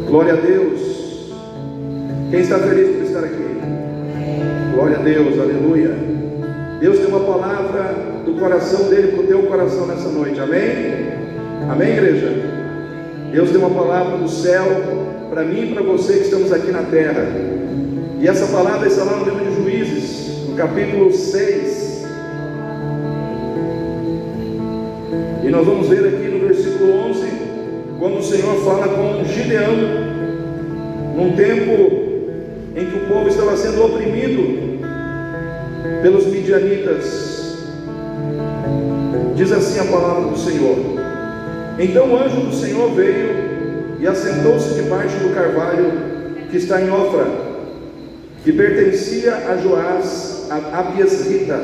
Glória a Deus. Quem está feliz por estar aqui? Glória a Deus, aleluia. Deus tem uma palavra do coração dele para o teu coração nessa noite, amém? Amém, igreja? Deus tem uma palavra do céu para mim e para você que estamos aqui na terra. E essa palavra está lá no livro de Juízes, no capítulo 6. E nós vamos ver aqui no versículo 11, quando o Senhor fala com Gideão, num tempo em que o povo estava sendo oprimido pelos midianitas. Diz assim a palavra do Senhor: então o anjo do Senhor veio e assentou-se debaixo do carvalho que está em Ofra, que pertencia a Joás, a Abiesrita.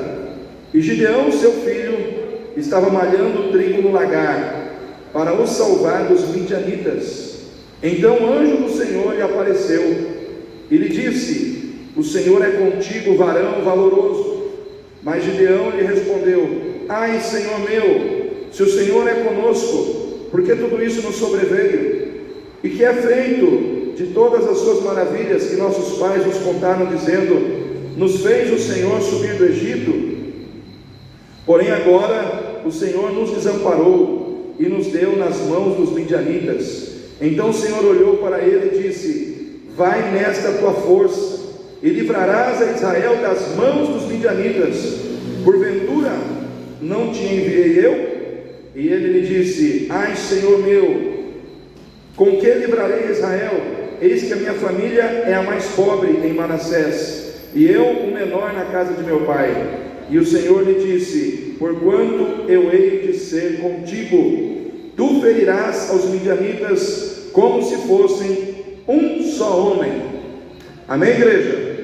E Gideão, seu filho, estava malhando trigo no lagar, para o salvar dos midianitas. Então o anjo do Senhor lhe apareceu e lhe disse: o Senhor é contigo, varão valoroso. Mas Gideão lhe respondeu: ai, Senhor meu, se o Senhor é conosco, por que tudo isso nos sobreveio? E que é feito de todas as suas maravilhas que nossos pais nos contaram, dizendo: nos fez o Senhor subir do Egito? Porém agora o Senhor nos desamparou e nos deu nas mãos dos midianitas. Então o Senhor olhou para ele e disse: vai nesta tua força e livrarás a Israel das mãos dos midianitas. Porventura não te enviei eu? E ele lhe disse: ai, Senhor meu, com que livrarei Israel? Eis que a minha família é a mais pobre em Manassés, e eu o menor na casa de meu pai. E o Senhor lhe disse: porquanto eu hei de ser contigo, tu ferirás aos midianitas como se fossem um só homem. Amém, igreja?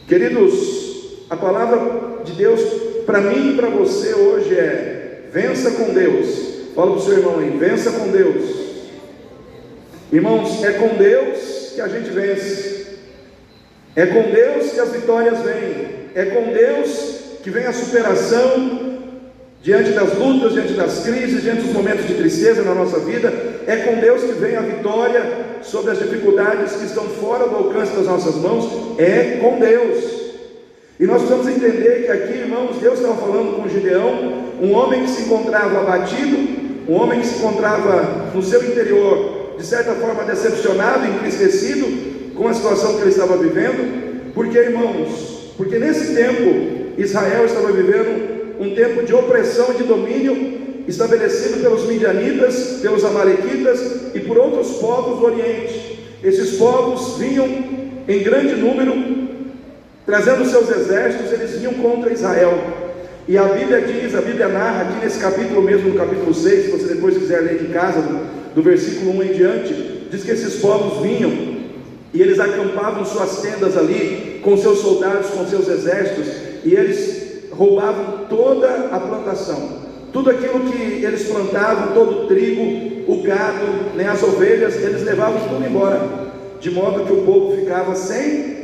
Queridos, a palavra de Deus para mim e para você hoje é: vença com Deus. Fala para o seu irmão aí: vença com Deus. Irmãos, é com Deus que a gente vence, é com Deus que as vitórias vêm, é com Deus que vem a superação diante das lutas, diante das crises, diante dos momentos de tristeza na nossa vida. É com Deus que vem a vitória sobre as dificuldades que estão fora do alcance das nossas mãos. É com Deus. E nós precisamos entender que aqui, irmãos, Deus estava falando com Gideão, um homem que se encontrava abatido, um homem que se encontrava no seu interior, de certa forma decepcionado, entristecido com a situação que ele estava vivendo. Porque, irmãos, porque nesse tempo Israel estava vivendo um tempo de opressão e de domínio estabelecido pelos midianitas, pelos amalequitas e por outros povos do Oriente. Esses povos vinham em grande número, trazendo seus exércitos, eles vinham contra Israel. E a Bíblia diz, a Bíblia narra aqui nesse capítulo mesmo, no capítulo 6, se você depois quiser ler de casa, do versículo 1 em diante, diz que esses povos vinham e eles acampavam suas tendas ali, com seus soldados, com seus exércitos, e eles roubavam toda a plantação, tudo aquilo que eles plantavam, todo o trigo, o gado, né, as ovelhas, eles levavam tudo embora, de modo que o povo ficava sem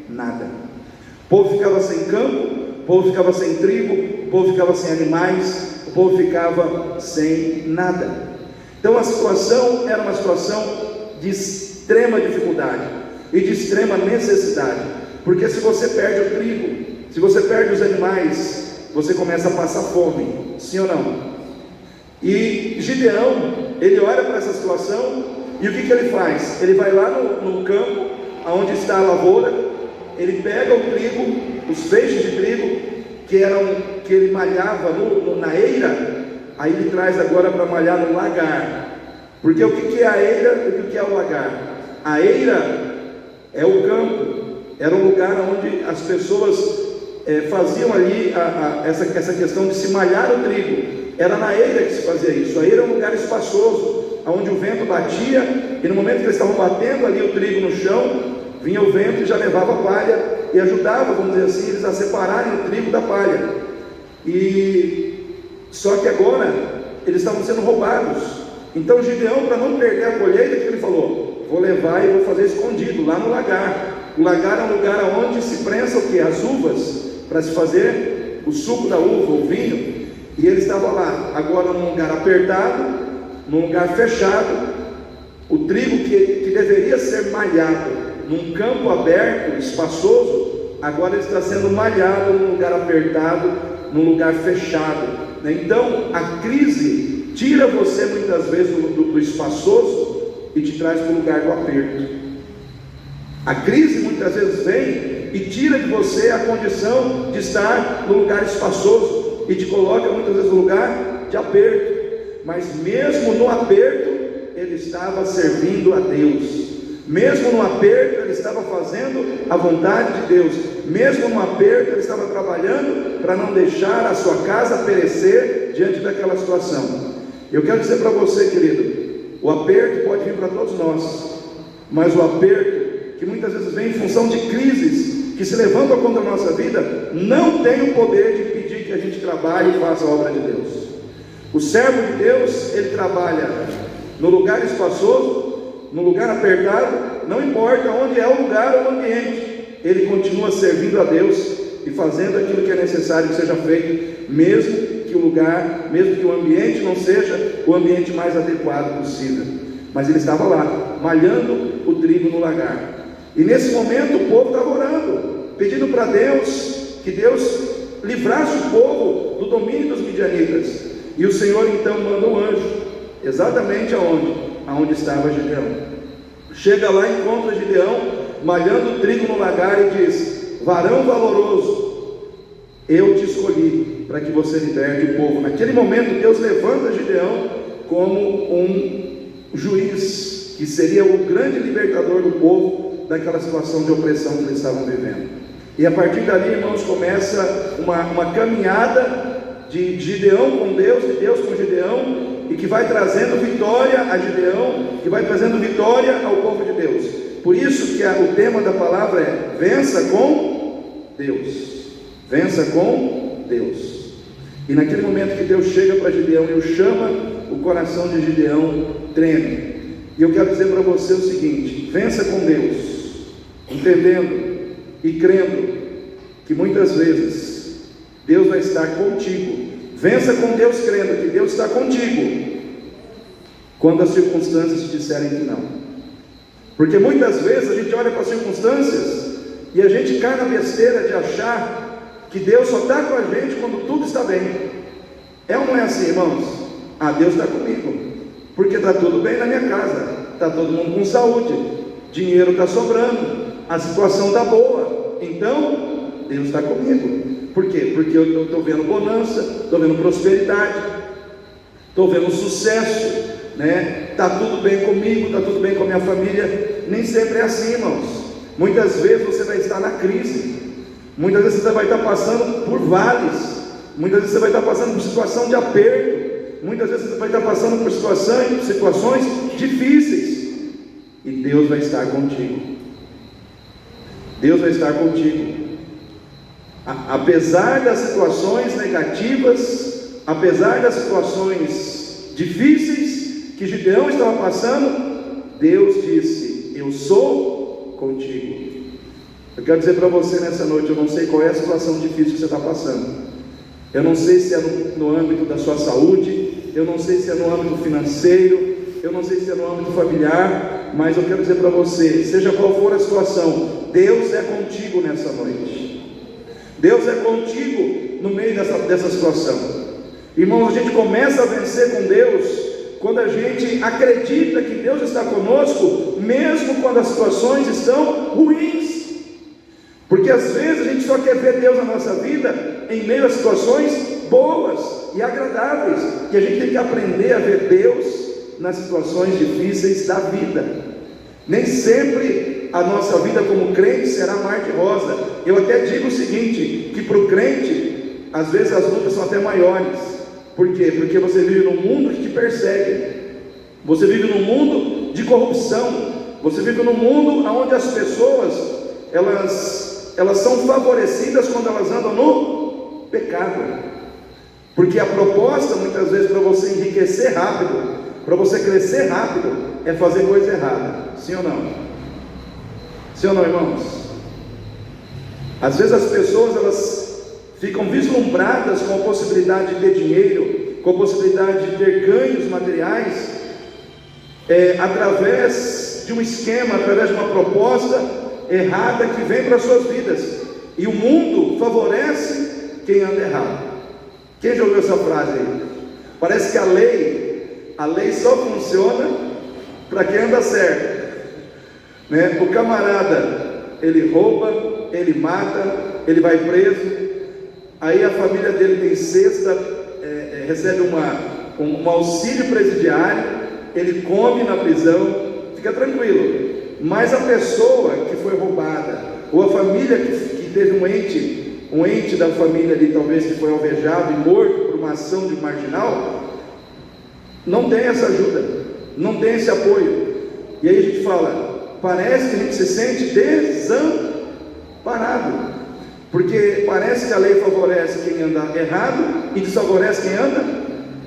nada. O povo ficava sem campo, o povo ficava sem trigo, o povo ficava sem animais, o povo ficava sem nada. Então a situação era uma situação de extrema dificuldade e de extrema necessidade, porque se você perde o trigo, se você perde os animais, você começa a passar fome, sim ou não? E Gideão, ele olha para essa situação, e o que ele faz? Ele vai lá no campo, onde está a lavoura, ele pega o trigo, os feixes de trigo, que ele malhava na eira, aí ele traz agora para malhar no lagar. Porque o que é a eira e o que é o lagar? A eira é o campo, era um lugar onde as pessoas faziam ali essa questão de se malhar o trigo. Era na eira que se fazia isso. A eira é um lugar espaçoso, onde o vento batia, e no momento que eles estavam batendo ali o trigo no chão, vinha o vento e já levava a palha, e ajudava, vamos dizer assim, eles a separarem o trigo da palha. Só que agora eles estavam sendo roubados. Então Gideão, para não perder a colheita, o que ele falou? Vou levar e vou fazer escondido, lá no lagar. O lagar é um lugar onde se prensa o quê? As uvas, para se fazer o suco da uva, o vinho. E ele estava lá, agora num lugar apertado, num lugar fechado, O trigo que deveria ser malhado num campo aberto, espaçoso, agora ele está sendo malhado num lugar apertado, num lugar fechado, né? Então a crise tira você muitas vezes do espaçoso e te traz para o lugar do aperto. A crise muitas vezes vem e tira de você a condição de estar no lugar espaçoso e te coloca muitas vezes no lugar de aperto. Mas mesmo no aperto, ele estava servindo a Deus. Mesmo no aperto, ele estava fazendo a vontade de Deus. Mesmo no aperto, ele estava trabalhando para não deixar a sua casa perecer diante daquela situação. Eu quero dizer para você, querido, o aperto pode vir para todos nós, mas o aperto, que muitas vezes vem em função de crises que se levantam contra a nossa vida, não tem o poder de impedir que a gente trabalhe e faça a obra de Deus. O servo de Deus, ele trabalha no lugar espaçoso, no lugar apertado, não importa onde é o lugar ou o ambiente, ele continua servindo a Deus e fazendo aquilo que é necessário que seja feito, mesmo que o lugar, mesmo que o ambiente não seja o ambiente mais adequado possível. Mas ele estava lá, malhando o trigo no lagar. E nesse momento o povo estava orando, pedindo para Deus, que Deus livrasse o povo do domínio dos midianitas. E o Senhor então manda um anjo, exatamente aonde estava Gideão. Chega lá e encontra Gideão malhando o trigo no lagar e diz: varão valoroso, eu te escolhi para que você liberte o povo. Naquele momento Deus levanta Gideão como um juiz, que seria o grande libertador do povo daquela situação de opressão que eles estavam vivendo. E a partir dali, irmãos, começa uma caminhada de Gideão com Deus, de Deus com Gideão, e que vai trazendo vitória a Gideão, que vai trazendo vitória ao povo de Deus. Por isso que o tema da palavra é: vença com Deus. Vença com Deus. E naquele momento que Deus chega para Gideão e o chama, o coração de Gideão treme. E eu quero dizer para você o seguinte: vença com Deus, entendendo e crendo que muitas vezes Deus vai estar contigo. Vença com Deus crendo que Deus está contigo quando as circunstâncias te disserem que não. Porque muitas vezes a gente olha para as circunstâncias e a gente cai na besteira de achar que Deus só está com a gente quando tudo está bem. É ou não é assim, irmãos? Deus está comigo, porque está tudo bem na minha casa, está todo mundo com saúde, dinheiro está sobrando, a situação está boa, então Deus está comigo. Por quê? Porque eu estou vendo bonança, estou vendo prosperidade, estou vendo sucesso, né? Está tudo bem comigo, está tudo bem com a minha família. Nem sempre é assim, irmãos. Muitas vezes você vai estar na crise, muitas vezes você vai estar passando por vales, muitas vezes você vai estar passando por situação de aperto, muitas vezes você vai estar passando por situações difíceis, e Deus vai estar contigo. Deus vai estar contigo. Apesar das situações negativas, apesar das situações difíceis que Gideão estava passando, Deus disse: eu sou contigo. Eu quero dizer para você nessa noite, eu não sei qual é a situação difícil que você está passando. Eu não sei se é no âmbito da sua saúde, eu não sei se é no âmbito financeiro, eu não sei se é no âmbito familiar, mas eu quero dizer para você, seja qual for a situação, Deus é contigo nessa noite. Deus é contigo no meio dessa situação. Irmãos, a gente começa a vencer com Deus quando a gente acredita que Deus está conosco, mesmo quando as situações estão ruins. Porque às vezes a gente só quer ver Deus na nossa vida em meio a situações boas e agradáveis, e a gente tem que aprender a ver Deus nas situações difíceis da vida. Nem sempre a nossa vida como crente será mar de rosa. Eu até digo o seguinte, que para o crente, às vezes as lutas são até maiores. Por quê? Porque você vive num mundo que te persegue, você vive num mundo de corrupção, você vive num mundo onde as pessoas, elas são favorecidas quando elas andam no pecado. Porque a proposta, muitas vezes, para você enriquecer rápido, para você crescer rápido, é fazer coisa errada. Sim ou não? Sim ou não, irmãos? Às vezes as pessoas, elas ficam vislumbradas com a possibilidade de ter dinheiro, com a possibilidade de ter ganhos materiais, através de um esquema, através de uma proposta errada que vem para as suas vidas. E o mundo favorece quem anda errado. Quem já ouviu essa frase aí? Parece que a lei só funciona para quem anda certo, né? O camarada, ele rouba, ele mata, ele vai preso, aí a família dele tem cesta, recebe um auxílio presidiário, ele come na prisão, fica tranquilo. Mas a pessoa que foi roubada, ou a família que teve um ente da família ali, talvez, que foi alvejado e morto por uma ação de marginal, não tem essa ajuda, não tem esse apoio. E aí a gente fala, parece que a gente se sente desamparado, porque parece que a lei favorece quem anda errado e desfavorece quem anda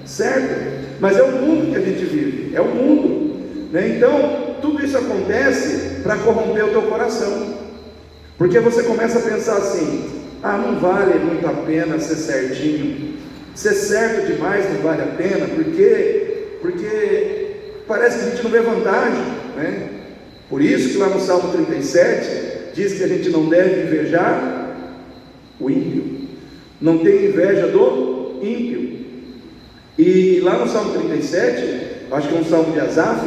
certo. Mas é o mundo que a gente vive, é o mundo, né? Então, tudo isso acontece para corromper o teu coração, porque você começa a pensar assim: não vale muito a pena ser certinho, ser certo demais não vale a pena, porque parece que a gente não vê vantagem, né? Por isso que lá no Salmo 37 diz que a gente não deve invejar o ímpio, não tem inveja do ímpio. E lá no Salmo 37, acho que é um salmo de Asaf,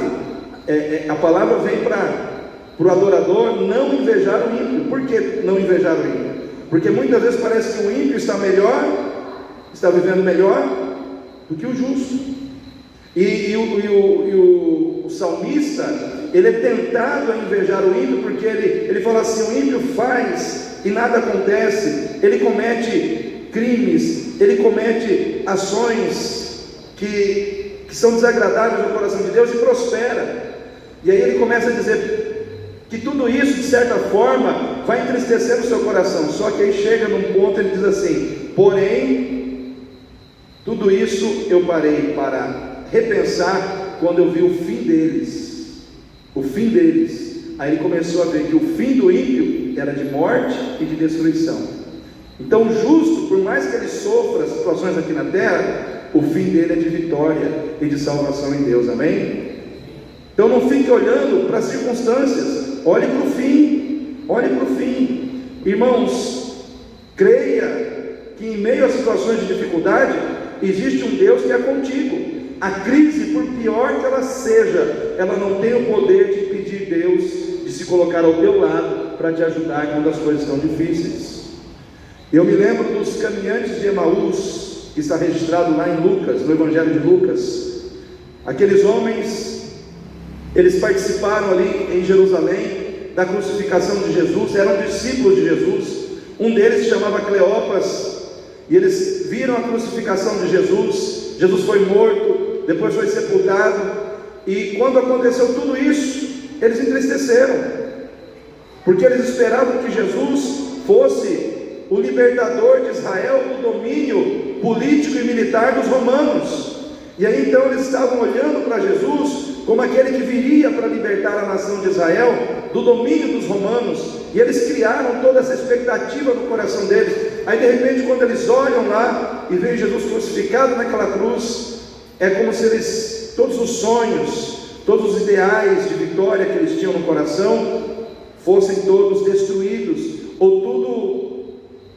a palavra vem para o adorador não invejar o ímpio. Por que não invejar o ímpio? Porque muitas vezes parece que o ímpio está vivendo melhor do que o justo. E o salmista, ele é tentado a invejar o ímpio, porque ele fala assim: o ímpio faz e nada acontece, ele comete crimes, ele comete ações que são desagradáveis no coração de Deus e prospera. E aí ele começa a dizer que tudo isso, de certa forma, vai entristecer o seu coração. Só que aí chega num ponto, ele diz assim: porém, tudo isso eu parei para repensar quando eu vi o fim deles. O fim deles. Aí ele começou a ver que o fim do ímpio era de morte e de destruição. Então o justo, por mais que ele sofra situações aqui na terra, o fim dele é de vitória e de salvação em Deus, amém? Então não fique olhando para as circunstâncias, olhe para o fim, olhe para o fim. Irmãos, creia que em meio a situações de dificuldade, existe um Deus que é contigo. A crise, por pior que ela seja, ela não tem o poder de impedir Deus de se colocar ao teu lado para te ajudar quando as coisas estão difíceis. Eu me lembro dos caminhantes de Emaús, que está registrado lá em Lucas, no Evangelho de Lucas. Aqueles homens, eles participaram ali em Jerusalém da crucificação de Jesus, eram discípulos de Jesus. Um deles se chamava Cleopas, e eles viram a crucificação de Jesus. Jesus foi morto, depois foi sepultado, e quando aconteceu tudo isso, eles entristeceram, porque eles esperavam que Jesus fosse o libertador de Israel do domínio político e militar dos romanos. E aí então eles estavam olhando para Jesus como aquele que viria para libertar a nação de Israel do domínio dos romanos, e eles criaram toda essa expectativa no coração deles. Aí de repente, quando eles olham lá e veem Jesus crucificado naquela cruz, é como se eles, todos os sonhos, todos os ideais de vitória que eles tinham no coração, fossem todos destruídos, ou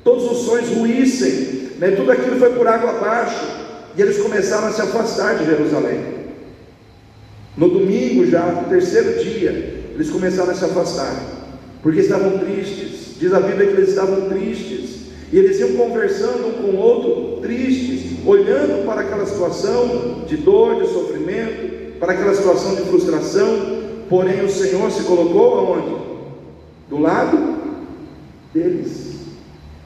todos os sonhos ruíssem, né? Tudo aquilo foi por água abaixo, e eles começaram a se afastar de Jerusalém. No domingo já, no terceiro dia, eles começaram a se afastar, porque estavam tristes. Diz a Bíblia que eles estavam tristes, e eles iam conversando um com o outro, tristes, olhando para aquela situação de dor, de sofrimento, para aquela situação de frustração. Porém o Senhor se colocou aonde? Do lado deles.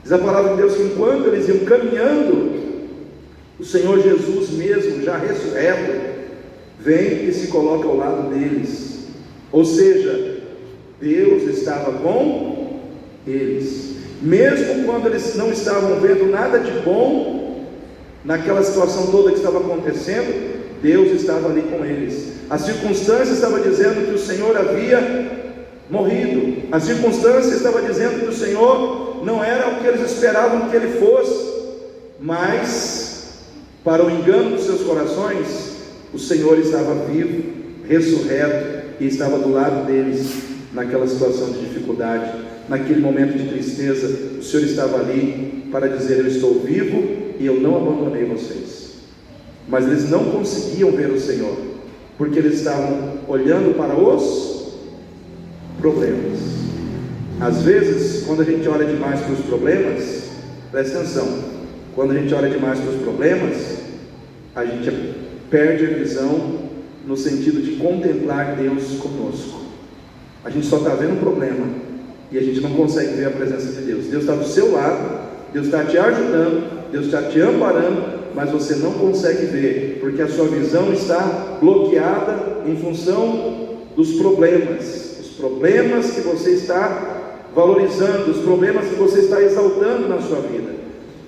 Diz a palavra de Deus que enquanto eles iam caminhando, o Senhor Jesus mesmo, já ressurreto, vem e se coloca ao lado deles. Ou seja, Deus estava com eles, mesmo quando eles não estavam vendo nada de bom naquela situação toda que estava acontecendo. Deus estava ali com eles. A circunstância estava dizendo que o Senhor havia morrido, a circunstância estava dizendo que o Senhor não era o que eles esperavam que Ele fosse, mas para o engano dos seus corações, o Senhor estava vivo, ressurreto, e estava do lado deles naquela situação de dificuldade, naquele momento de tristeza. O Senhor estava ali para dizer: eu estou vivo e eu não abandonei vocês. Mas eles não conseguiam ver o Senhor, porque eles estavam olhando para os problemas. Às vezes, quando a gente olha demais para os problemas, presta atenção, quando a gente olha demais para os problemas, a gente perde a visão no sentido de contemplar Deus conosco. A gente só está vendo o problema e a gente não consegue ver a presença de Deus. Deus está do seu lado, Deus está te ajudando, Deus está te amparando, mas você não consegue ver, porque a sua visão está bloqueada em função dos problemas, os problemas que você está valorizando, os problemas que você está exaltando na sua vida.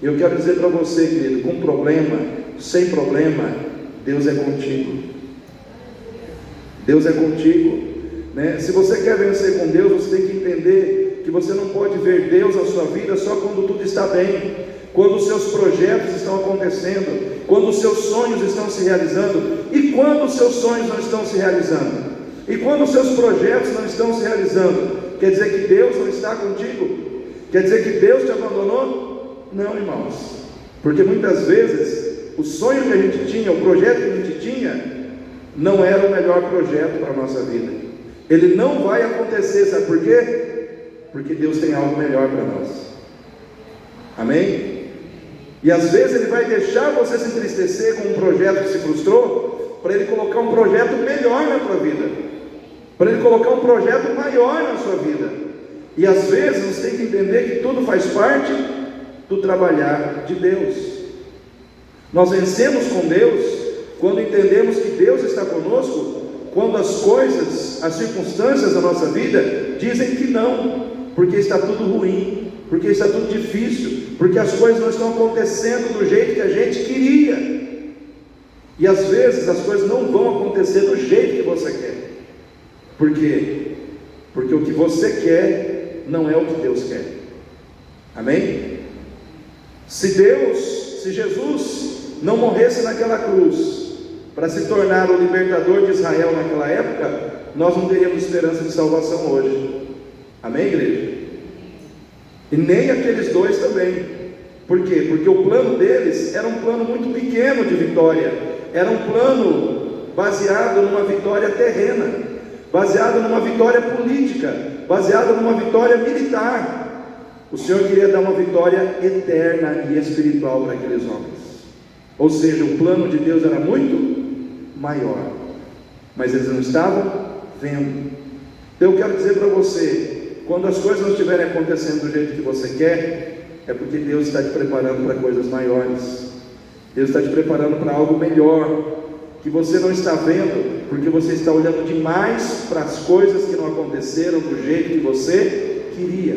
Eu quero dizer para você, querido, com problema, sem problema, Deus é contigo. Deus é contigo, né? Se você quer vencer com Deus, você tem que entender que você não pode ver Deus na sua vida só quando tudo está bem, quando os seus projetos estão acontecendo, quando os seus sonhos estão se realizando. E quando os seus sonhos não estão se realizando, e quando os seus projetos não estão se realizando, quer dizer que Deus não está contigo? Quer dizer que Deus te abandonou? Não, irmãos, porque muitas vezes o sonho que a gente tinha, o projeto que a gente tinha, não era o melhor projeto para a nossa vida. Ele não vai acontecer, sabe por quê? Porque Deus tem algo melhor para nós. Amém? E às vezes Ele vai deixar você se entristecer com um projeto que se frustrou, para Ele colocar um projeto melhor na tua vida, para Ele colocar um projeto maior na sua vida. E às vezes você tem que entender que tudo faz parte do trabalhar de Deus. Nós vencemos com Deus quando entendemos que Deus está conosco, quando as coisas, as circunstâncias da nossa vida dizem que não, porque está tudo ruim, porque está tudo difícil, porque as coisas não estão acontecendo do jeito que a gente queria. E às vezes as coisas não vão acontecer do jeito que você quer. Por quê? Porque o que você quer não é o que Deus quer. Amém? Se Jesus não morresse naquela cruz para se tornar o libertador de Israel naquela época, nós não teríamos esperança de salvação hoje. Amém, igreja? E nem aqueles dois também. Por quê? Porque o plano deles era um plano muito pequeno de vitória, era um plano baseado numa vitória terrena, baseado numa vitória política, baseado numa vitória militar. O Senhor queria dar uma vitória eterna e espiritual para aqueles homens. Ou seja, o plano de Deus era muito maior, mas eles não estavam vendo. Então eu quero dizer para você, quando as coisas não estiverem acontecendo do jeito que você quer, é porque Deus está te preparando para coisas maiores. Deus está te preparando para algo melhor, que você não está vendo, porque você está olhando demais para as coisas que não aconteceram do jeito que você queria,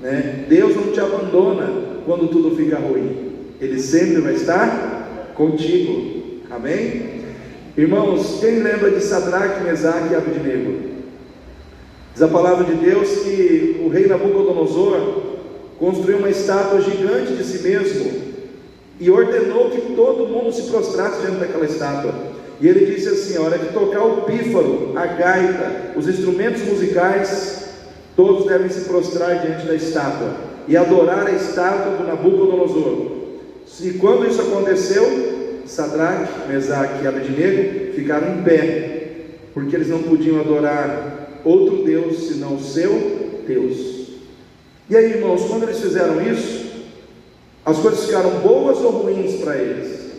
né? Deus não te abandona quando tudo fica ruim, Ele sempre vai estar contigo. Amém? Irmãos, quem lembra de Sadraque, Mesaque e Abednego? Diz a palavra de Deus que o rei Nabucodonosor construiu uma estátua gigante de si mesmo e ordenou que todo mundo se prostrasse diante daquela estátua. E ele disse assim: a hora que tocar o pífaro, a gaita, os instrumentos musicais, todos devem se prostrar diante da estátua e adorar a estátua do Nabucodonosor. E quando isso aconteceu, Sadraque, Mesaque e Abednego ficaram em pé, porque eles não podiam adorar outro Deus senão o seu Deus. E aí, irmãos, quando eles fizeram isso, as coisas ficaram boas ou ruins para eles?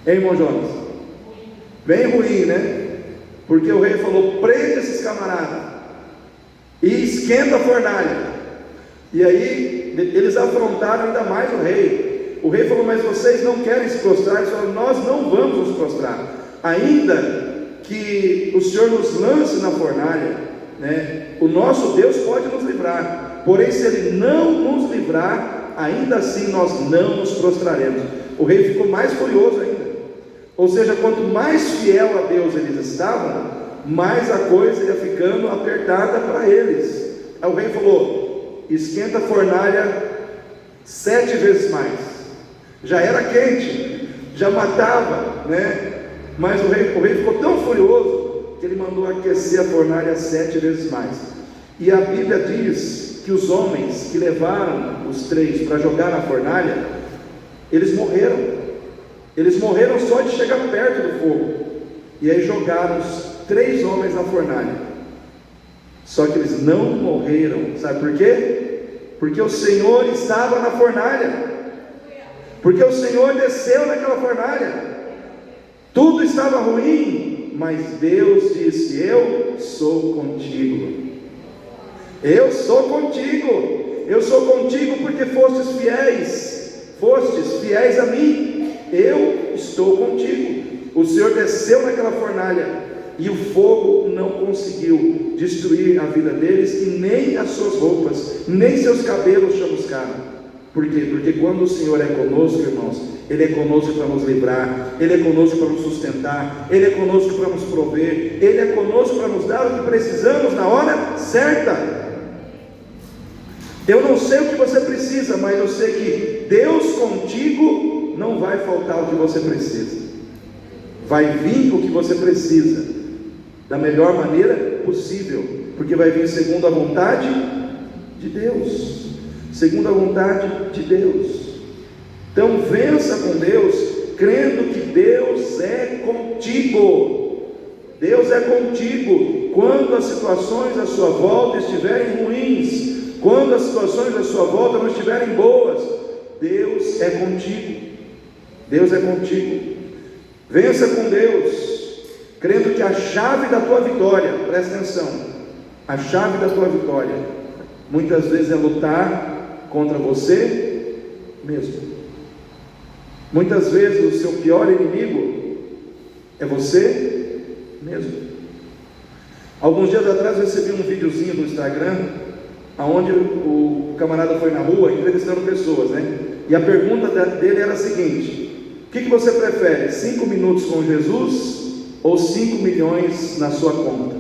Hein, irmão Jonas? Bem ruim, né? Porque o rei falou: prende esses camaradas e esquenta a fornalha. E aí eles afrontaram ainda mais o rei. O rei falou: mas vocês não querem se prostrar? Eles falaram: nós não vamos nos prostrar, ainda que o Senhor nos lance na fornalha, né? O nosso Deus pode nos livrar, porém se Ele não nos livrar, ainda assim nós não nos prostraremos. O rei ficou mais furioso ainda. Ou seja, quanto mais fiel a Deus eles estavam, mais a coisa ia ficando apertada para eles. Aí o rei falou: esquenta a fornalha 7 vezes mais. Já era quente, já matava, né? Mas o rei ficou tão furioso que ele mandou aquecer a fornalha 7 vezes mais. E a Bíblia diz que os homens que levaram os 3 para jogar na fornalha, eles morreram. Eles morreram só de chegar perto do fogo. E aí jogaram os 3 homens na fornalha. Só que eles não morreram. Sabe por quê? Porque o Senhor estava na fornalha. Porque o Senhor desceu naquela fornalha. Tudo estava ruim, mas Deus disse: eu sou contigo. Eu sou contigo. Eu sou contigo porque fostes fiéis a mim. Eu estou contigo. O Senhor desceu naquela fornalha e o fogo não conseguiu destruir a vida deles, e nem as suas roupas, nem seus cabelos chamuscaram. Por quê? Porque quando o Senhor é conosco, irmãos, Ele é conosco para nos livrar, Ele é conosco para nos sustentar, Ele é conosco para nos prover, Ele é conosco para nos dar o que precisamos na hora certa. Eu não sei o que você precisa, mas eu sei que Deus contigo não vai faltar o que você precisa. Vai vir o que você precisa, da melhor maneira possível, porque vai vir segundo a vontade de Deus. Segundo a vontade de Deus. Então vença com Deus, crendo que Deus é contigo. Deus é contigo. Quando as situações à sua volta estiverem ruins, quando as situações à sua volta não estiverem boas, Deus é contigo. Deus é contigo. Vença com Deus, crendo que a chave da tua vitória, presta atenção, a chave da tua vitória, muitas vezes é lutar contra você mesmo. Muitas vezes o seu pior inimigo é você mesmo. Alguns dias atrás eu recebi um videozinho no Instagram, onde o camarada foi na rua entrevistando pessoas, né? E a pergunta dele era a seguinte: o que você prefere, 5 minutos com Jesus ou 5 milhões na sua conta?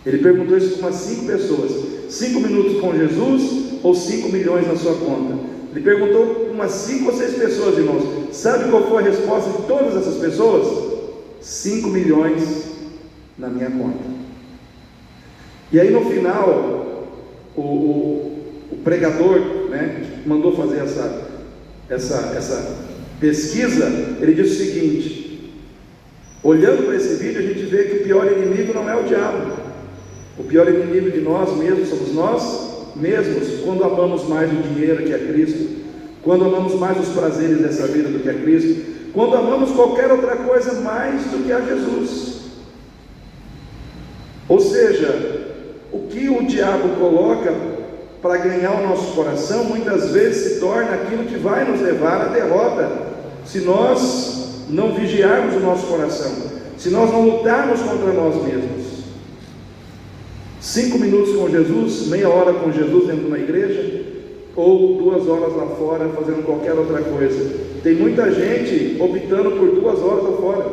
Ele perguntou isso para umas 5 pessoas: 5 minutos com Jesus ou 5 milhões na sua conta? Ele perguntou para umas 5 ou 6 pessoas, irmãos. Sabe qual foi a resposta de todas essas pessoas? 5 milhões na minha conta. E aí no final, o pregador, né, que mandou fazer essa pesquisa, ele disse o seguinte: olhando para esse vídeo, a gente vê que o pior inimigo não é o diabo. O pior inimigo de nós mesmos somos nós mesmos, quando amamos mais o dinheiro que a Cristo, quando amamos mais os prazeres dessa vida do que a Cristo, quando amamos qualquer outra coisa mais do que a Jesus. Ou seja, o que o diabo coloca para ganhar o nosso coração, muitas vezes se torna aquilo que vai nos levar à derrota, se nós não vigiarmos o nosso coração, se nós não lutarmos contra nós mesmos. 5 minutos com Jesus, meia hora com Jesus dentro de uma igreja, ou 2 horas lá fora fazendo qualquer outra coisa. Tem muita gente optando por 2 horas lá fora,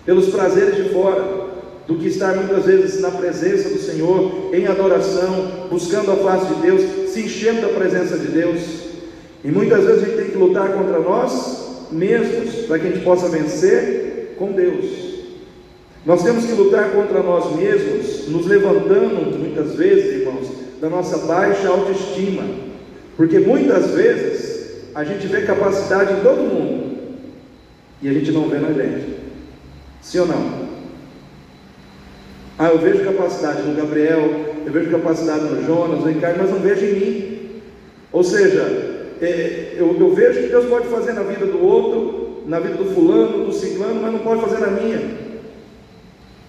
pelos prazeres de fora, do que estar muitas vezes na presença do Senhor, em adoração, buscando a face de Deus, se enchendo da presença de Deus. E muitas vezes a gente tem que lutar contra nós mesmos, para que a gente possa vencer com Deus. Nós temos que lutar contra nós mesmos, nos levantando muitas vezes, irmãos, da nossa baixa autoestima, porque muitas vezes a gente vê capacidade em todo mundo e a gente não vê na gente. Sim ou não? Eu vejo capacidade no Gabriel, eu vejo capacidade no Jonas, no Ricardo, mas não vejo em mim. Ou seja, eu vejo que Deus pode fazer na vida do outro, na vida do fulano, do ciclano, mas não pode fazer na minha.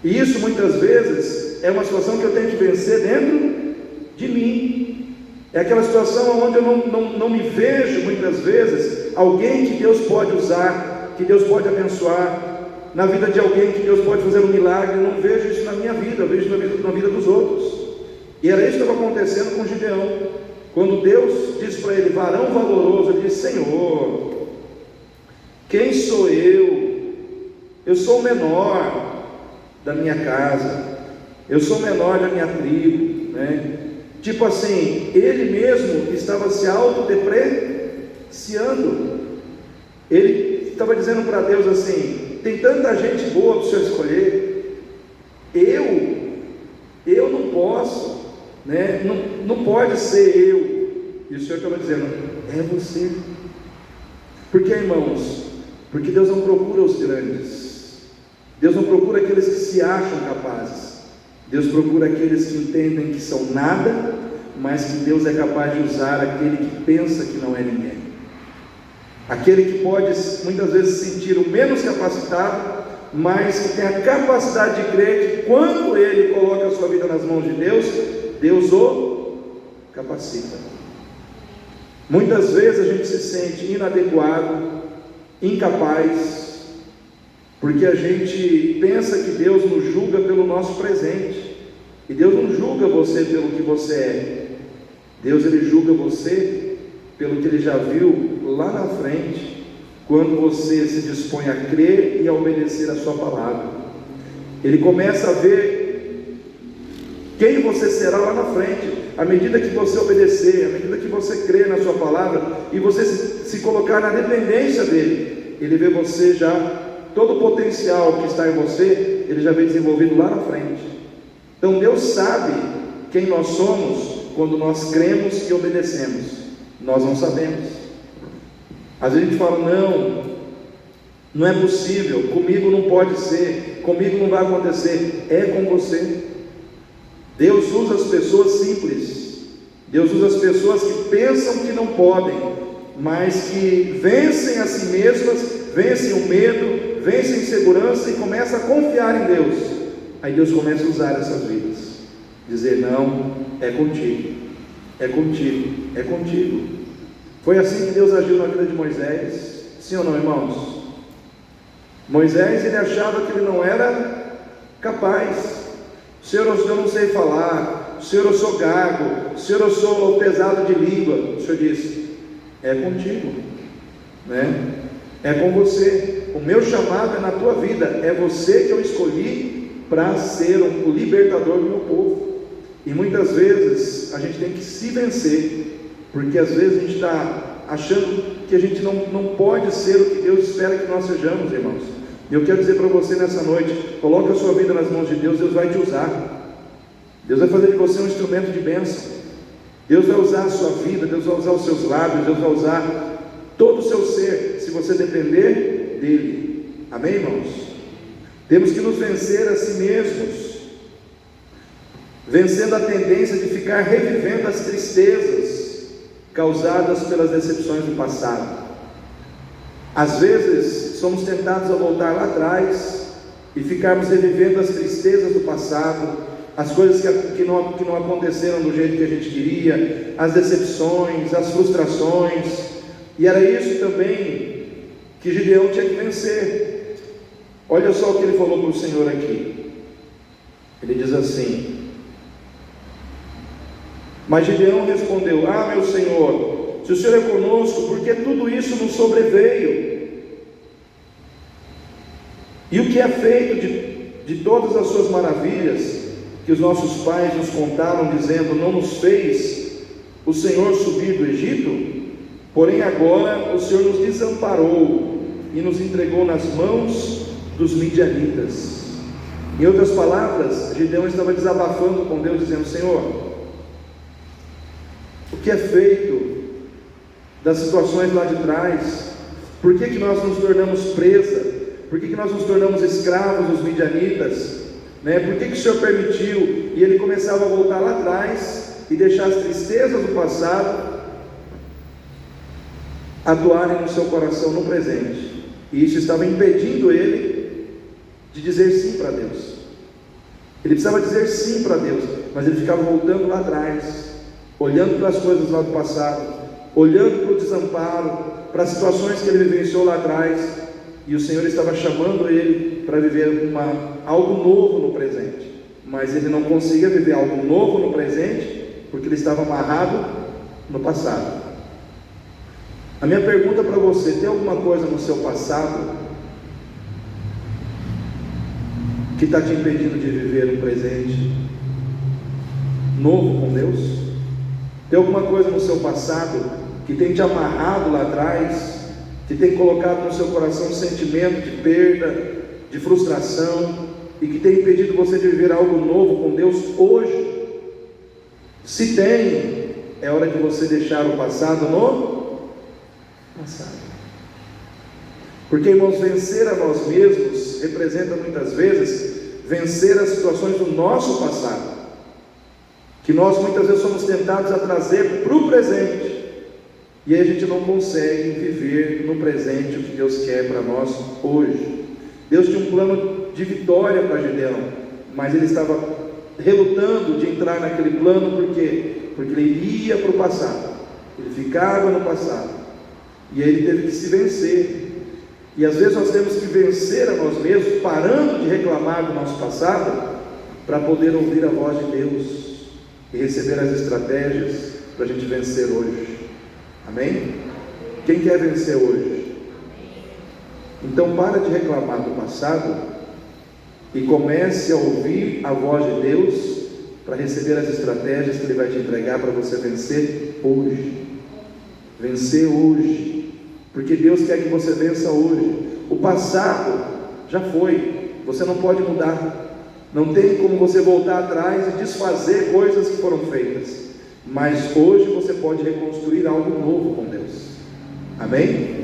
E isso muitas vezes é uma situação que eu tenho que vencer dentro de mim. É aquela situação onde eu não me vejo muitas vezes alguém que Deus pode usar, que Deus pode abençoar, na vida de alguém que Deus pode fazer um milagre. Eu não vejo isso na minha vida, eu vejo na vida dos outros. E era isso que estava acontecendo com Gideão. Quando Deus disse para ele, varão valoroso, ele disse: Senhor, quem sou eu? Eu sou o menor da minha casa, eu sou o menor da minha tribo, né? Tipo assim, ele mesmo estava se autodepreciando. Ele estava dizendo para Deus assim: tem tanta gente boa para o Senhor escolher, eu não posso, né? Não pode ser eu. E o Senhor estava dizendo: é você. Por que, irmãos? Porque Deus não procura os grandes, Deus não procura aqueles que se acham capazes, Deus procura aqueles que entendem que são nada, mas que Deus é capaz de usar aquele que pensa que não é ninguém, aquele que pode muitas vezes se sentir o menos capacitado, mas que tem a capacidade de crer que quando ele coloca a sua vida nas mãos de Deus, Deus o capacita. Muitas vezes a gente se sente inadequado, incapaz, porque a gente pensa que Deus nos julga pelo nosso presente, e Deus não julga você pelo que você é. Deus, ele julga você pelo que ele já viu lá na frente, quando você se dispõe a crer e a obedecer a sua palavra. Ele começa a ver quem você será lá na frente, à medida que você obedecer, à medida que você crer na sua palavra, e você se colocar na dependência dele. Ele vê você já, todo o potencial que está em você, ele já vem desenvolvido lá na frente. Então Deus sabe quem nós somos quando nós cremos e obedecemos. Nós não sabemos. Às vezes a gente fala: não é possível, comigo não pode ser, comigo não vai acontecer. É com você. Deus usa as pessoas simples, Deus usa as pessoas que pensam que não podem, mas que vencem a si mesmas, vencem o medo, vencem a insegurança e começam a confiar em Deus. Aí Deus começa a usar essas vidas, dizer: não, é contigo, é contigo, é contigo. Foi assim que Deus agiu na vida de Moisés, sim ou não, irmãos? Moisés, ele achava que ele não era capaz. Senhor, eu não sei falar. Senhor, eu sou gago. Senhor, eu sou pesado de língua. O Senhor disse: é contigo, né? É com você. O meu chamado é na tua vida. É você que eu escolhi para ser o libertador do meu povo. E muitas vezes a gente tem que se vencer, porque às vezes a gente está achando que a gente não pode ser o que Deus espera que nós sejamos, irmãos. E eu quero dizer para você nessa noite: coloque a sua vida nas mãos de Deus. Deus vai te usar. Deus vai fazer de você um instrumento de bênção. Deus vai usar a sua vida, Deus vai usar os seus lábios, Deus vai usar todo o seu ser, se você depender dele. Amém, irmãos? Temos que nos vencer a si mesmos, vencendo a tendência de ficar revivendo as tristezas causadas pelas decepções do passado. Às vezes somos tentados a voltar lá atrás e ficarmos revivendo as tristezas do passado, as coisas que não aconteceram do jeito que a gente queria, as decepções, as frustrações. E era isso também que Gideão tinha que vencer. Olha só o que ele falou para o Senhor aqui. Ele diz assim: mas Gideão respondeu: meu Senhor, se o Senhor é conosco, por que tudo isso nos sobreveio? E o que é feito de todas as suas maravilhas que os nossos pais nos contaram, dizendo: não nos fez o Senhor subir do Egito? Porém agora o Senhor nos desamparou e nos entregou nas mãos dos midianitas. Em outras palavras, Gideão estava desabafando com Deus, dizendo: Senhor, o que é feito das situações lá de trás? Por que nós nos tornamos presa? Por que nós nos tornamos escravos dos midianitas? Por que o Senhor permitiu? E ele começava a voltar lá atrás e deixar as tristezas do passado atuarem no seu coração no presente. E isso estava impedindo ele de dizer sim para Deus. Ele precisava dizer sim para Deus, mas ele ficava voltando lá atrás, olhando para as coisas lá do passado, olhando para o desamparo, para as situações que ele vivenciou lá atrás. E o Senhor estava chamando ele para viver algo novo no presente, mas ele não conseguia viver algo novo no presente, porque ele estava amarrado no passado. A minha pergunta para você: tem alguma coisa no seu passado que está te impedindo de viver um presente novo com Deus? Tem alguma coisa no seu passado que tem te amarrado lá atrás que tem colocado no seu coração um sentimento de perda, de frustração, e que tem impedido você de viver algo novo com Deus hoje? Se tem, é hora de você deixar o passado no passado. Porque, irmãos, vencer a nós mesmos representa muitas vezes vencer as situações do nosso passado, que nós muitas vezes somos tentados a trazer para o presente, e aí a gente não consegue viver no presente o que Deus quer para nós hoje. Deus tinha um plano de vitória para Gideão, mas ele estava relutando de entrar naquele plano. Por quê? Porque ele ia para o passado, ele ficava no passado, e aí ele teve que se vencer. E às vezes nós temos que vencer a nós mesmos, parando de reclamar do nosso passado, para poder ouvir a voz de Deus e receber as estratégias para a gente vencer hoje. Amém? Quem quer vencer hoje? Então para de reclamar do passado e comece a ouvir a voz de Deus para receber as estratégias que Ele vai te entregar para você vencer hoje. Vencer hoje. Porque Deus quer que você vença hoje. O passado já foi, você não pode mudar, não tem como você voltar atrás e desfazer coisas que foram feitas, mas hoje você pode reconstruir algo novo com Deus. Amém?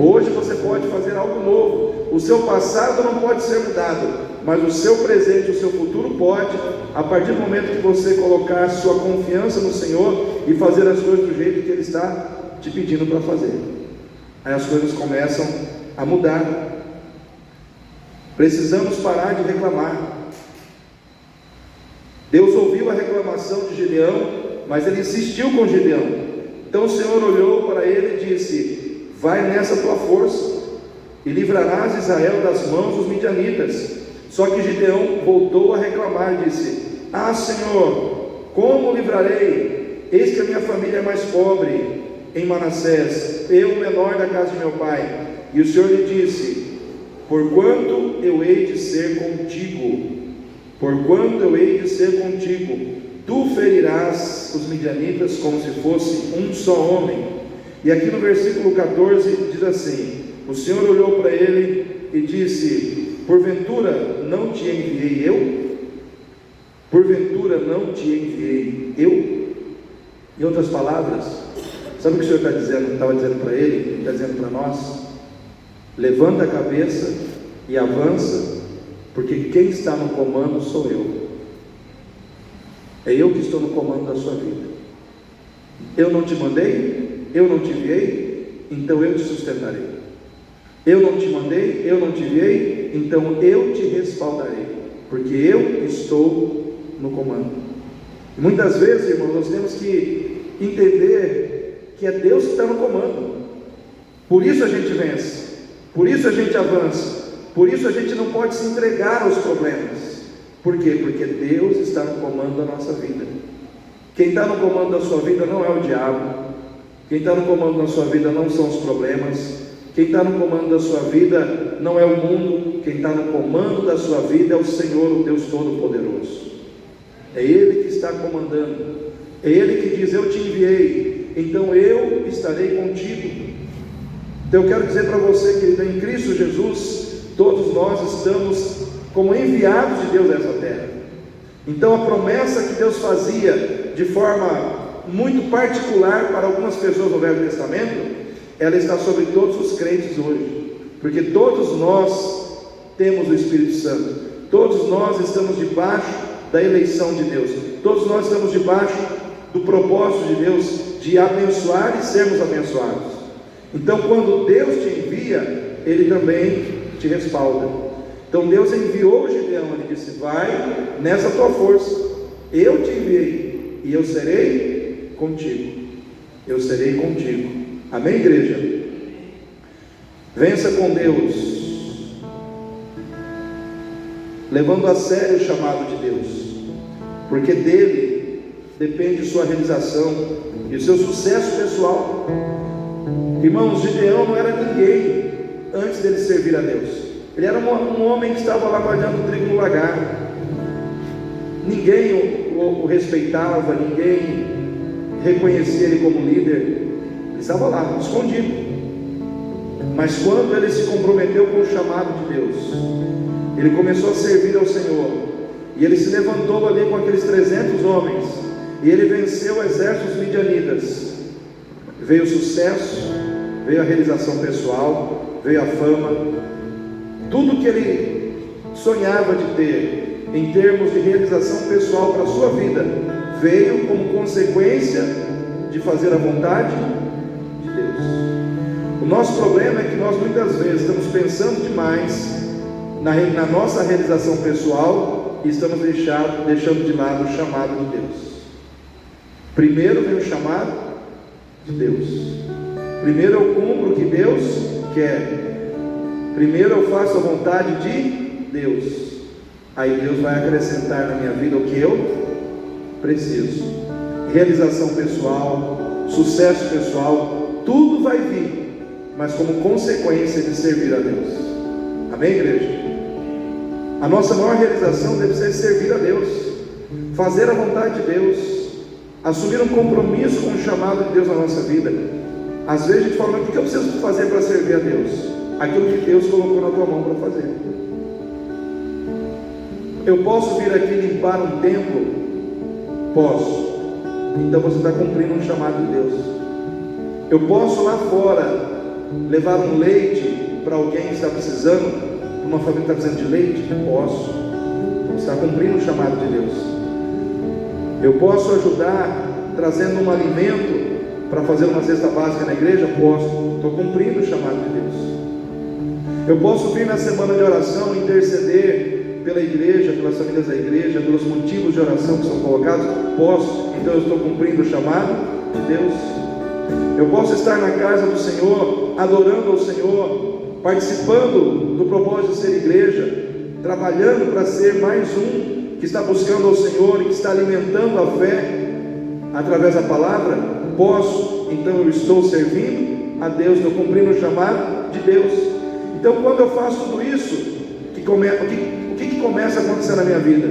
Hoje você pode fazer algo novo. O seu passado não pode ser mudado, mas o seu presente, o seu futuro pode, a partir do momento que você colocar sua confiança no Senhor e fazer as coisas do jeito que Ele está te pedindo para fazer. Aí as coisas começam a mudar. Precisamos parar de reclamar. Deus ouviu a reclamação de Gideão, mas Ele insistiu com Gideão. Então o Senhor olhou para ele e disse: vai nessa tua força e livrarás Israel das mãos dos midianitas. Só que Gideão voltou a reclamar e disse: ah, Senhor, como livrarei? Eis que a minha família é mais pobre em Manassés, eu o menor da casa de meu pai. E o Senhor lhe disse: porquanto eu hei de ser contigo, porquanto eu hei de ser contigo, tu ferirás os midianitas como se fosse um só homem. E aqui no versículo 14 diz assim: o Senhor olhou para ele e disse: porventura não te enviei eu? Porventura não te enviei eu? Em outras palavras, sabe o que o Senhor estava dizendo para ele? Está dizendo para nós: levanta a cabeça e avança, porque quem está no comando sou eu. É eu que estou no comando da sua vida. Eu não te mandei, eu não te enviei, então eu te sustentarei. Eu não te mandei, eu não te enviei, então eu te respaldarei, porque eu estou no comando. E muitas vezes, irmãos, nós temos que entender que é Deus que está no comando. Por isso a gente vence, por isso a gente avança, por isso a gente não pode se entregar aos problemas. Por quê? Porque Deus está no comando da nossa vida. Quem está no comando da sua vida não é o diabo. Quem está no comando da sua vida não são os problemas. Quem está no comando da sua vida não é o mundo. Quem está no comando da sua vida é o Senhor, o Deus Todo-Poderoso. É Ele que está comandando. É Ele que diz: eu te enviei, então eu estarei contigo. Então eu quero dizer para você, querido, em Cristo Jesus, todos nós estamos como enviados de Deus a essa terra. Então a promessa que Deus fazia de forma muito particular para algumas pessoas no Velho Testamento, ela está sobre todos os crentes hoje, porque todos nós temos o Espírito Santo, todos nós estamos debaixo da eleição de Deus, todos nós estamos debaixo do propósito de Deus de abençoar e sermos abençoados. Então quando Deus te envia, Ele também te respalda. Então Deus enviou Gideão, Ele disse: vai nessa tua força, eu te enviei e eu serei contigo. Eu serei contigo. Amém, igreja? Vença com Deus, levando a sério o chamado de Deus, porque dele depende sua realização e o seu sucesso pessoal. Irmãos, Gideão não era ninguém antes dele servir a Deus. Ele era um homem que estava lá guardando trigo no lagar. Ninguém o respeitava, ninguém reconhecia ele como líder. Ele estava lá, escondido. Mas quando ele se comprometeu com o chamado de Deus, ele começou a servir ao Senhor, e ele se levantou ali com aqueles 300 homens, e ele venceu exércitos midianitas. Veio o sucesso, veio a realização pessoal, veio a fama, tudo que ele sonhava de ter em termos de realização pessoal para a sua vida, veio como consequência de fazer a vontade de Deus. O nosso problema é que nós muitas vezes estamos pensando demais na nossa realização pessoal e estamos deixando de lado o chamado de Deus. Primeiro vem o chamado de Deus. Primeiro eu cumpro o que Deus quer. Primeiro eu faço a vontade de Deus. Aí Deus vai acrescentar na minha vida o que eu preciso. Realização pessoal, sucesso pessoal, tudo vai vir, mas como consequência de servir a Deus. Amém, igreja? A nossa maior realização deve ser servir a Deus, fazer a vontade de Deus, assumir um compromisso com o chamado de Deus na nossa vida. Às vezes a gente fala, mas o que eu preciso fazer para servir a Deus? Aquilo que Deus colocou na tua mão para fazer. Eu posso vir aqui limpar um templo? Posso. Então você está cumprindo um chamado de Deus. Eu posso lá fora levar um leite para alguém que está precisando, uma família que está precisando de leite? Posso. Você está cumprindo um chamado de Deus. Eu posso ajudar trazendo um alimento para fazer uma cesta básica na igreja? Posso. Estou cumprindo o chamado de Deus. Eu posso vir na semana de oração interceder pela igreja, pelas famílias da igreja, pelos motivos de oração que são colocados? Posso. Então eu estou cumprindo o chamado de Deus. Eu posso estar na casa do Senhor, adorando ao Senhor, participando do propósito de ser igreja, trabalhando para ser mais um que está buscando ao Senhor e que está alimentando a fé através da palavra? Posso. Então eu estou servindo a Deus, estou cumprindo o chamado de Deus. Então quando eu faço tudo isso, o que começa a acontecer na minha vida?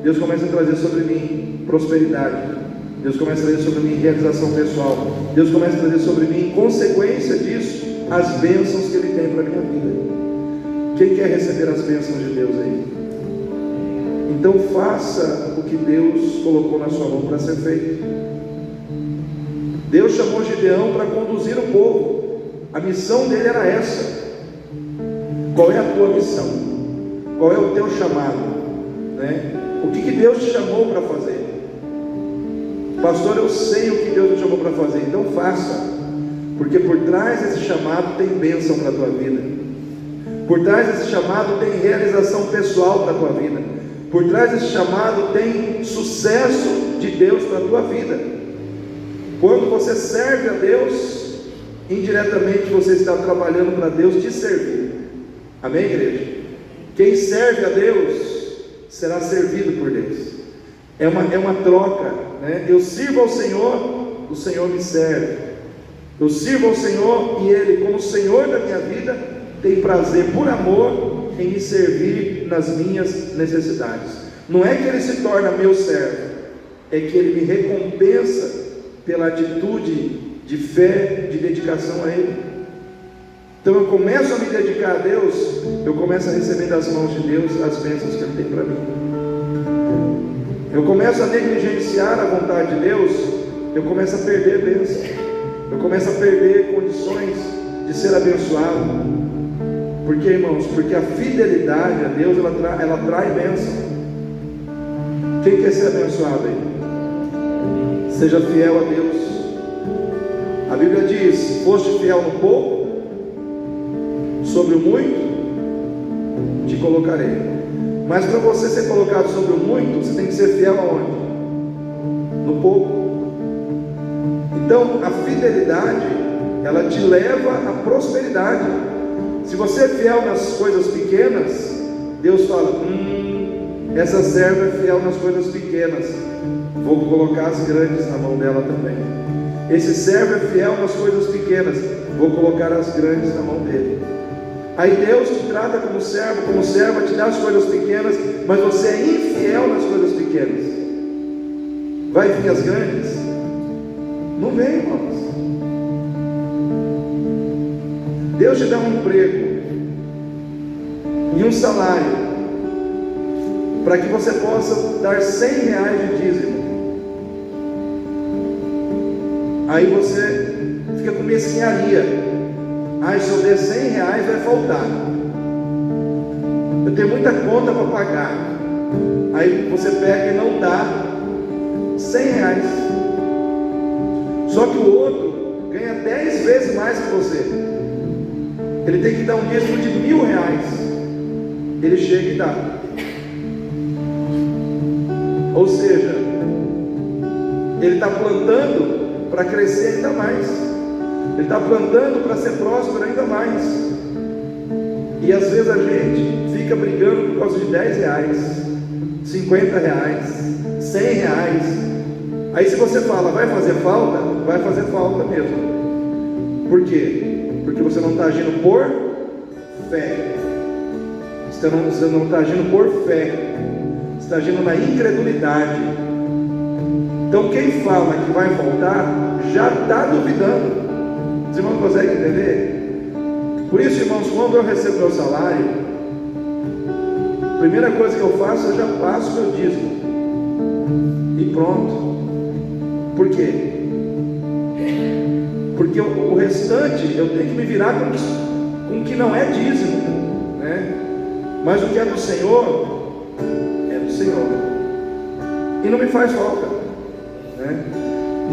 Deus começa a trazer sobre mim prosperidade. Deus começa a trazer sobre mim realização pessoal. Deus começa a trazer sobre mim, em consequência disso, as bênçãos que Ele tem para a minha vida. Quem quer receber as bênçãos de Deus aí? Então faça o que Deus colocou na sua mão para ser feito. Deus chamou Gideão para conduzir o povo. A missão dele era essa. Qual é a tua missão? Qual é o teu chamado? Né? O que Deus te chamou para fazer? Pastor, eu sei o que Deus me chamou para fazer. Então faça. Porque por trás desse chamado tem bênção para a tua vida. Por trás desse chamado tem realização pessoal para a tua vida. Por trás desse chamado tem sucesso de Deus para a tua vida. Quando você serve a Deus, indiretamente você está trabalhando para Deus te servir. Amém, igreja? Quem serve a Deus será servido por Deus. É uma troca, né? Eu sirvo ao Senhor, o Senhor me serve. Eu sirvo ao Senhor e Ele, como Senhor da minha vida, tem prazer por amor em me servir nas minhas necessidades. Não é que Ele se torna meu servo, é que Ele me recompensa pela atitude de fé, de dedicação a Ele. Então eu começo a me dedicar a Deus, eu começo a receber das mãos de Deus as bênçãos que Ele tem para mim. Eu começo a negligenciar a vontade de Deus, eu começo a perder bênçãos, eu começo a perder condições de ser abençoado. Por quê, irmãos? Porque a fidelidade a Deus, ela trai bênção. Quem quer ser abençoado aí? Seja fiel a Deus. A Bíblia diz: foste fiel no pouco, sobre o muito te colocarei. Mas para você ser colocado sobre o muito, você tem que ser fiel aonde? No pouco. Então a fidelidade, ela te leva à prosperidade. Se você é fiel nas coisas pequenas, Deus fala: essa serva é fiel nas coisas pequenas, vou colocar as grandes na mão dela também. Esse servo é fiel nas coisas pequenas, vou colocar as grandes na mão dele. Aí Deus te trata como servo, como serva, te dá as coisas pequenas, mas você é infiel nas coisas pequenas. Vai vir as grandes? Não vem, irmãos. Deus te dá um emprego e um salário para que você possa dar R$100 de dízimo, aí você fica com mesquinharia. Se eu der R$100 vai faltar, eu tenho muita conta para pagar. Aí você pega e não dá R$100. Só que o outro ganha 10 vezes mais que você. Ele tem que dar um dízimo de R$1.000. Ele chega e dá. Ou seja, ele está plantando para crescer ainda mais. Ele está plantando para ser próspero ainda mais. E às vezes a gente fica brigando por causa de R$10, R$50, R$100. Aí se você fala, vai fazer falta? Vai fazer falta mesmo. Por quê? Porque você não está agindo por fé. Você não está agindo por fé. Você está agindo na incredulidade. Então quem fala que vai faltar, já está duvidando. Os irmãos conseguem entender? Por isso, irmãos, quando eu recebo meu salário, a primeira coisa que eu faço, eu já passo meu dízimo. E pronto. Por quê? Porque o restante eu tenho que me virar com o que não é dízimo, né? Mas o que é do Senhor, é do Senhor. E não me faz falta, né?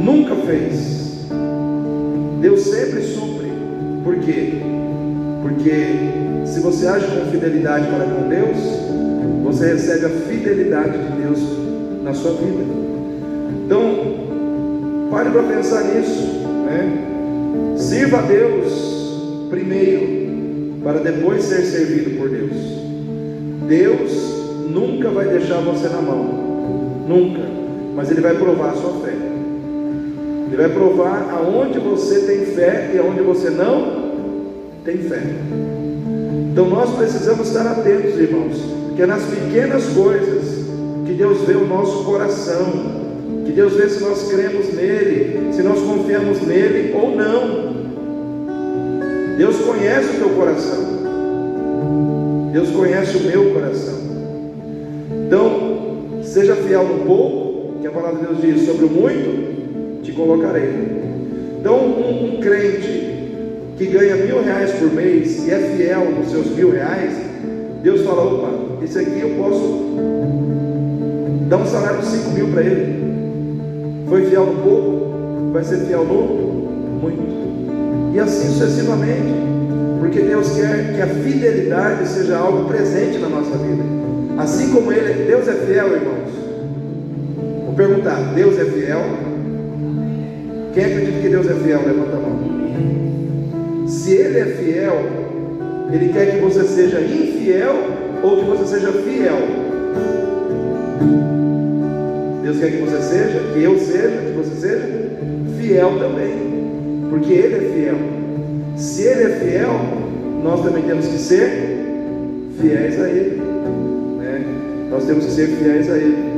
Nunca fez. Deus sempre supre. Por quê? Porque se você age com fidelidade para com Deus, você recebe a fidelidade de Deus na sua vida. Então, pare para pensar nisso, né? Sirva a Deus primeiro, para depois ser servido por Deus. Deus nunca vai deixar você na mão, nunca. Mas Ele vai provar a sua fé. Ele vai provar aonde você tem fé e aonde você não tem fé. Então nós precisamos estar atentos, irmãos, porque é nas pequenas coisas que Deus vê o nosso coração, que Deus vê se nós cremos nele, se nós confiamos nele ou não. Deus conhece o teu coração, Deus conhece o meu coração. Então seja fiel no pouco, que a palavra de Deus diz, sobre o muito te colocarei. Então um crente que ganha R$1.000 por mês e é fiel nos seus R$1.000, Deus fala, opa, esse aqui eu posso dar um salário de 5.000 para ele. Foi fiel no pouco, vai ser fiel no muito. E assim sucessivamente, porque Deus quer que a fidelidade seja algo presente na nossa vida. Assim como Deus é fiel, irmãos. Vou perguntar, Deus é fiel? Quem acredita que Deus é fiel? Levanta a mão. Se Ele é fiel, Ele quer que você seja infiel ou que você seja fiel. Deus quer que você seja, que eu seja, que você seja fiel também, porque Ele é fiel. Se Ele é fiel, nós também temos que ser fiéis a Ele, né? Nós temos que ser fiéis a Ele.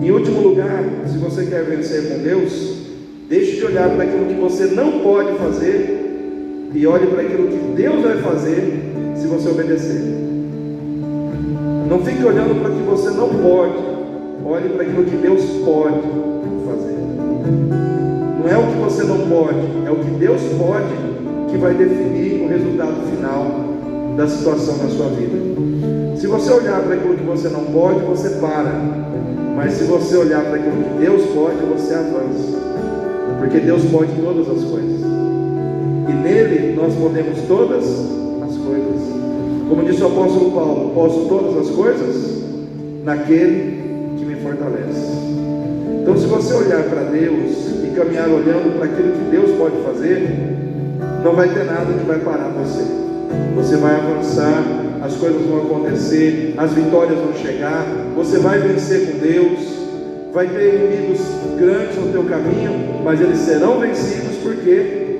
Em último lugar, se você quer vencer com Deus, deixe de olhar para aquilo que você não pode fazer e olhe para aquilo que Deus vai fazer se você obedecer. Não fique olhando para o que você não pode, olhe para aquilo que Deus pode fazer. Não é o que você não pode, é o que Deus pode que vai definir o resultado final da situação na sua vida. Se você olhar para aquilo que você não pode, você para. Mas se você olhar para aquilo que Deus pode, você avança. Porque Deus pode todas as coisas. E nele nós podemos todas as coisas. Como disse o apóstolo Paulo, posso todas as coisas naquele que me fortalece. Então se você olhar para Deus e caminhar olhando para aquilo que Deus pode fazer, não vai ter nada que vai parar você. Você vai avançar, as coisas vão acontecer, as vitórias vão chegar, você vai vencer com Deus. Vai ter inimigos grandes no teu caminho, mas eles serão vencidos. Por quê?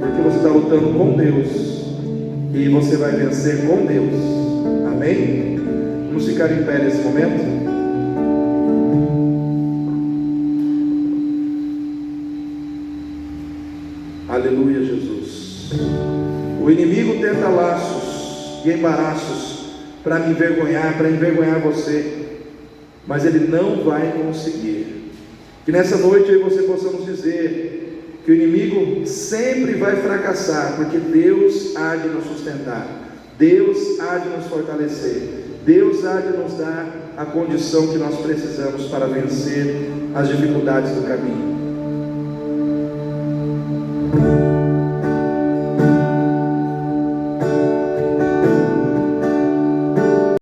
Porque você está lutando com Deus, e você vai vencer com Deus. Amém? Vamos ficar em pé nesse momento. Aleluia, Jesus. de embaraços para me envergonhar, para envergonhar você, mas ele não vai conseguir. Que nessa noite eu e você possamos dizer que o inimigo sempre vai fracassar, porque Deus há de nos sustentar, Deus há de nos fortalecer, Deus há de nos dar a condição que nós precisamos para vencer as dificuldades do caminho.